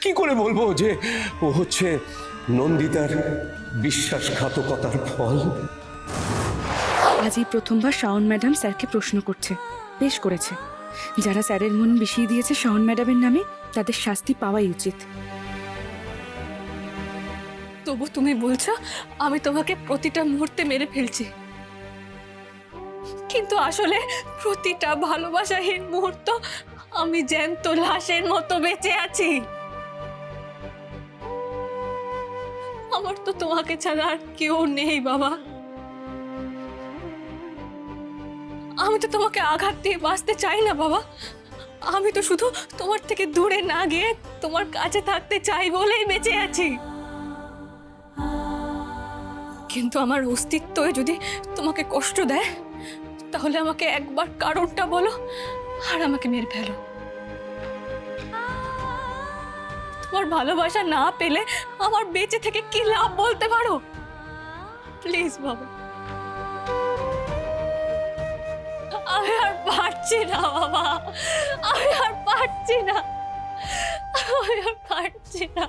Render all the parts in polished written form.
কি করে বলবো যে ও হচ্ছে নন্দিতার বিশ্বাসঘাতকতার ফল? আজ এই প্রথমবার শাওন ম্যাডাম স্যারকে প্রশ্ন করছে। বেশ করেছে। যারা স্যারের মন বিষিয়ে দিয়েছে শাওন ম্যাডামের নামে, তাদের শাস্তি পাওয়াই উচিত। তবু তুমি বলছো আমি তোমাকে প্রতিটা মুহূর্তে মেরে ফেলছি, কিন্তু আসলে প্রতিটা ভালোবাসাহীন মুহূর্ত আমি জ্যান্ত লাশের মতো বেঁচে আছি। আমার তো তোমাকে ছাড়া আর কেউ নেই বাবা। আমি তো তোমাকে আঘাত দিয়ে বাঁচতে চাই না বাবা। আমি তো শুধু তোমার থেকে দূরে না গিয়ে তোমার কাছে থাকতে চাই বলেই বেঁচে আছি। কিন্তু আমার অস্তিত্ব যদি তোমাকে কষ্ট দেয়, তাহলে আমাকে একবার কারণটা বলো আর আমাকে মেরে ফেলো। তোমার ভালোবাসা না পেলে আমার বেঁচে থেকে কি লাভ বলতে পারো? প্লিজ বাবা, আমি আর পারছি না বাবা, আমি আর পারছি না, আমি আর পারছি না।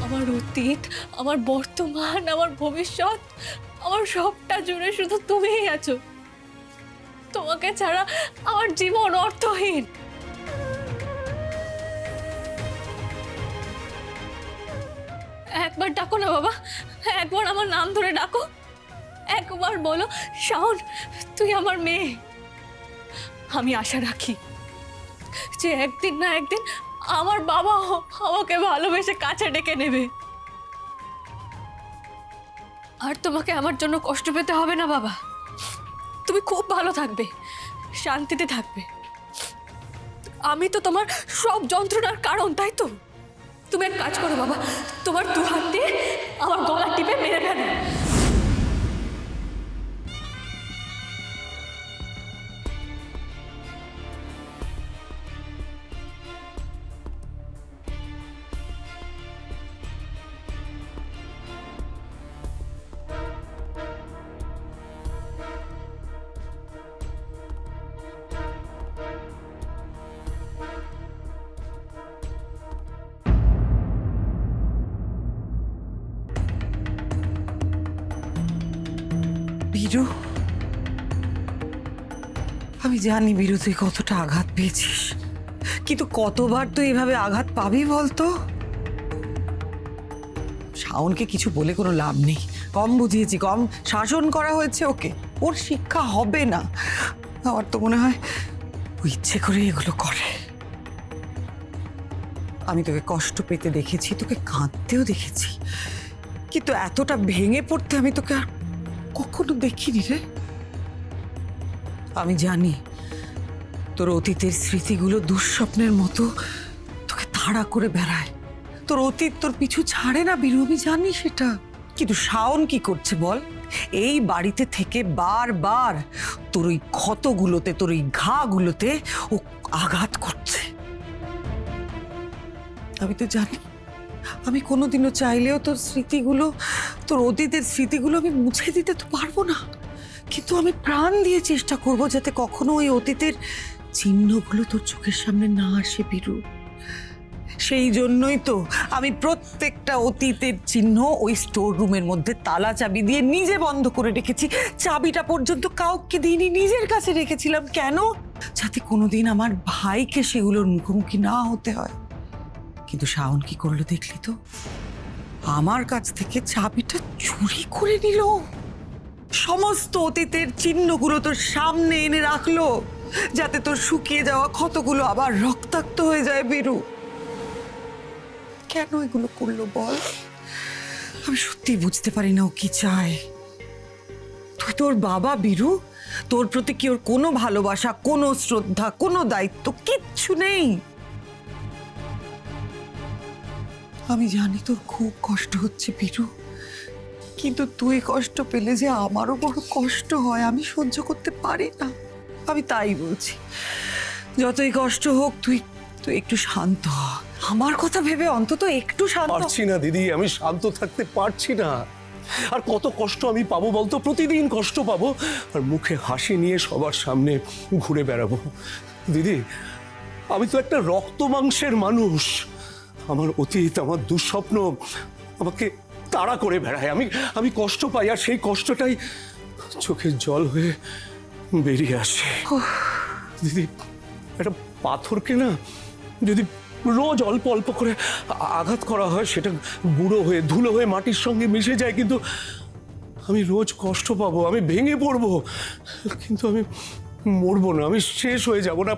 আমার অতীত, আমার বর্তমান, আমার ভবিষ্যৎ, আমার সবটা জুড়ে শুধু তুমিই আছো। তোমাকে ছাড়া আমার জীবন অর্থহীন। একবার ডাকো না বাবা, একবার আমার নাম ধরে ডাকো। একবার বলো, শাওন তুই আমার মেয়ে। আমি আশা রাখি যে একদিন না একদিন আমার বাবা আমাকে ভালোবেসে কাছে ডেকে নেবে। আর তোমাকে আমার জন্য কষ্ট পেতে হবে না বাবা। তুমি খুব ভালো থাকবে, শান্তিতে থাকবে। আমি তো তোমার সব যন্ত্রণার কারণ, তাই তো? তুমি এক কাজ করো বাবা, তোমার দু হাত দিয়ে আমার গলা টিপে মেরে ফেলো। বীরু, আমি জানি বীরু তুই কতটা আঘাত পেয়েছিস, কিন্তু কতবার তুই এভাবে আঘাত পাবি বলতো? শাওনকে কিছু বলে কোনো লাভ নেই। কম বুঝিয়েছি, কম শাসন করা হয়েছে ওকে। ওর শিক্ষা হবে না। আমার তো মনে হয় ও ইচ্ছে করে এগুলো করে। আমি তোকে কষ্ট পেতে দেখেছি, তোকে কাঁদতেও দেখেছি, কিন্তু এতটা ভেঙে পড়তে আমি তোকে আর কখনো দেখিনি রে। আমি জানি তোর অতীতের স্মৃতিগুলো দুঃস্বপ্নের মতো তোকে তাড়া করে বেড়ায়। তোর অতীত তোর পিছু ছাড়ে না বীরু, আমি জানি সেটা। কিন্তু শাওন কি করছে বল? এই বাড়িতে থেকে বারবার তোর ওই ক্ষতগুলোতে, তোর ওই ঘাগুলোতে ও আঘাত করছে। আমি তো জানি, আমি কোনোদিনও চাইলেও তোর স্মৃতিগুলো, তোর অতীতের স্মৃতিগুলো আমি মুছে দিতে তো পারবো না, কিন্তু আমি প্রাণ দিয়ে চেষ্টা করব যাতে কখনো ওই অতীতের চিহ্নগুলো তোর চোখের সামনে না আসে বীরু। সেই জন্যই তো আমি প্রত্যেকটা অতীতের চিহ্ন ওই স্টোর রুমের মধ্যে তালা চাবি দিয়ে নিজে বন্ধ করে রেখেছি। চাবিটা পর্যন্ত কাউকে দিইনি, নিজের কাছে রেখেছিলাম। কেন? যাতে কোনোদিন আমার ভাইকে সেগুলোর মুখোমুখি না হতে হয়। কিন্তু শাওন কি করলো দেখলি তো? আমার কাছ থেকে চাবিটা চুরি করে নিল, সমস্ত অতীতের চিহ্নগুলো তোর সামনে এনে রাখলো যাতে তোর শুকিয়ে যাওয়া ক্ষতগুলো আবার রক্তাক্ত হয়ে যায় বীরু। কেন এগুলো করলো বল? আমি সত্যি বুঝতে পারি না ও কি চায়। তুই তোর বাবা বীরু, তোর প্রতি কি ওর কোনো ভালোবাসা, কোনো শ্রদ্ধা, কোনো দায়িত্ব কিচ্ছু নেই? আমি জানি তোর খুব কষ্ট হচ্ছে বীরু, কিন্তু তুই কষ্ট পেলে যে আমারও বড় কষ্ট হয়, আমি সহ্য করতে পারি না। আমি তাই বলছি, যতই কষ্ট হোক তুই তুই একটু শান্ত হ। আমার কথা ভেবে অন্তত একটু শান্ত হ। পারছি না দিদি, আমি শান্ত থাকতে পারছি না। আর কত কষ্ট আমি পাবো বলতো, প্রতিদিন কষ্ট পাবো আর মুখে হাসি নিয়ে সবার সামনে ঘুরে বেড়াবো। দিদি, আমি তো একটা রক্ত মাংসের মানুষ। আমার অতীত, আমার দুঃস্বপ্ন আমাকে তাড়া করে বেড়ায়। আমি কষ্ট পাই আর সেই কষ্টটাই চোখের জল হয়ে বেরিয়ে আসে। দিদি, একটা পাথরকে না যদি রোজ অল্প অল্প করে আঘাত করা হয়, সেটা গুঁড়ো হয়ে ধুলো হয়ে মাটির সঙ্গে মিশে যায়, কিন্তু আমি রোজ কষ্ট পাবো, আমি ভেঙে পড়বো, কিন্তু আমি মরবো না, আমি শেষ হয়ে যাব না।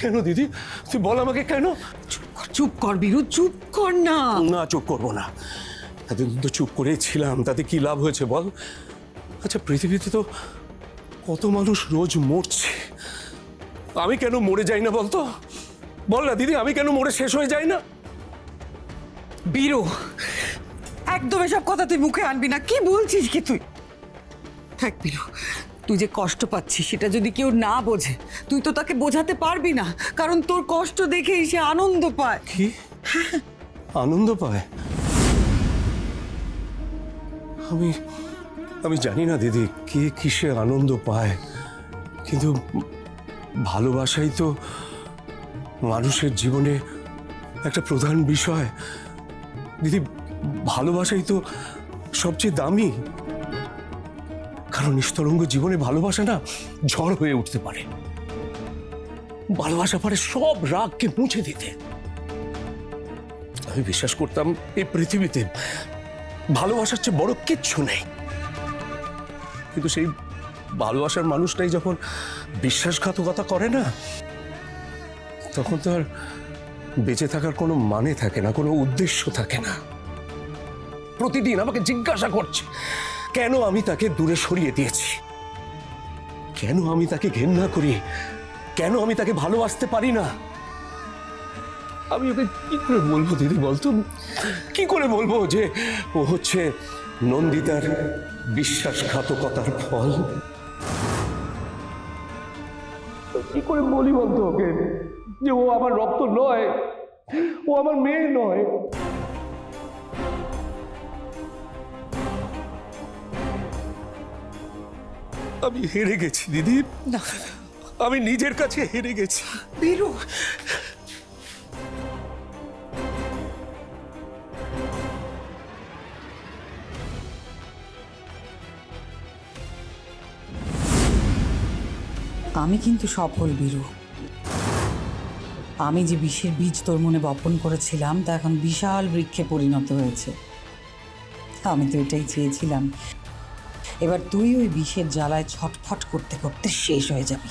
কেন দিদি, তুই বল আমাকে কেন? চুপ কর বীরু, চুপ কর না। না, চুপ করবো না। এতদিন তো চুপ করেই ছিলাম, তাতে কি লাভ হয়েছে বল? আচ্ছা, পৃথিবীতে তো কত মানুষ রোজ মরছে, আমি কেন মরে যাই না বলতো? বল না দিদি, আমি কেন মরে শেষ হয়ে যাই না? বীরু, একদম এসব কথা তুই মুখে আনবি না। কি বলছিস কি তুই? থাক বীরু, তুই যে কষ্ট পাচ্ছিস সেটা যদি কেউ না বোঝে, তুই তো তাকে বোঝাতে পারবি না, কারণ তোর কষ্ট দেখেই সে আনন্দ পায়। কি আনন্দ পায়? আমি আমি জানি না দিদি, কে কিসে আনন্দ পায়, কিন্তু ভালোবাসাই তো মানুষের জীবনে একটা প্রধান বিষয়। দিদি, ভালোবাসাই তো সবচেয়ে দামি, কারণ নিস্তরঙ্গ জীবনে ভালোবাসা না ঝড় হয়ে উঠতে পারে। ভালোবাসা পারে সব রাগকে মুছে দিতে। আমি বিশ্বাস করতাম এই পৃথিবীতে ভালোবাসার চেয়ে বড় কিচ্ছু নেই, কিন্তু সেই ভালোবাসার মানুষটাই যখন বিশ্বাসঘাতকতা করে না, তখন তো আর বেঁচে থাকার কোনো মানে থাকে না, কোনো উদ্দেশ্য থাকে না। প্রতিদিন আমাকে জিজ্ঞাসা করছে কেন আমি তাকে দূরে সরিয়ে দিয়েছি, কেন আমি তাকে ঘেন্না করি, কেন আমি তাকে ভালোবাসতে পারি না। আমি ওকে কি করে বলবো দিদি বলতো, কি করে বলবো যে ও হচ্ছে নন্দিতার বিশ্বাসঘাতকতার ফল? কি করে বলি বলতো ওকে যে ও আমার রক্ত নয়, ও আমার মেয়ে নয়? আমি হেরে গেছি দিদি, না আমি নিজের কাছে হেরে গেছি। বীরু, আমি কিন্তু সফল বীরু। আমি যে বিষের বীজ তোর মনে বপন করেছিলাম তা এখন বিশাল বৃক্ষে পরিণত হয়েছে। আমি তো এটাই চেয়েছিলাম, এবার তুই ওই বিষের জ্বালায় ছটফট করতে করতে শেষ হয়ে যাবি।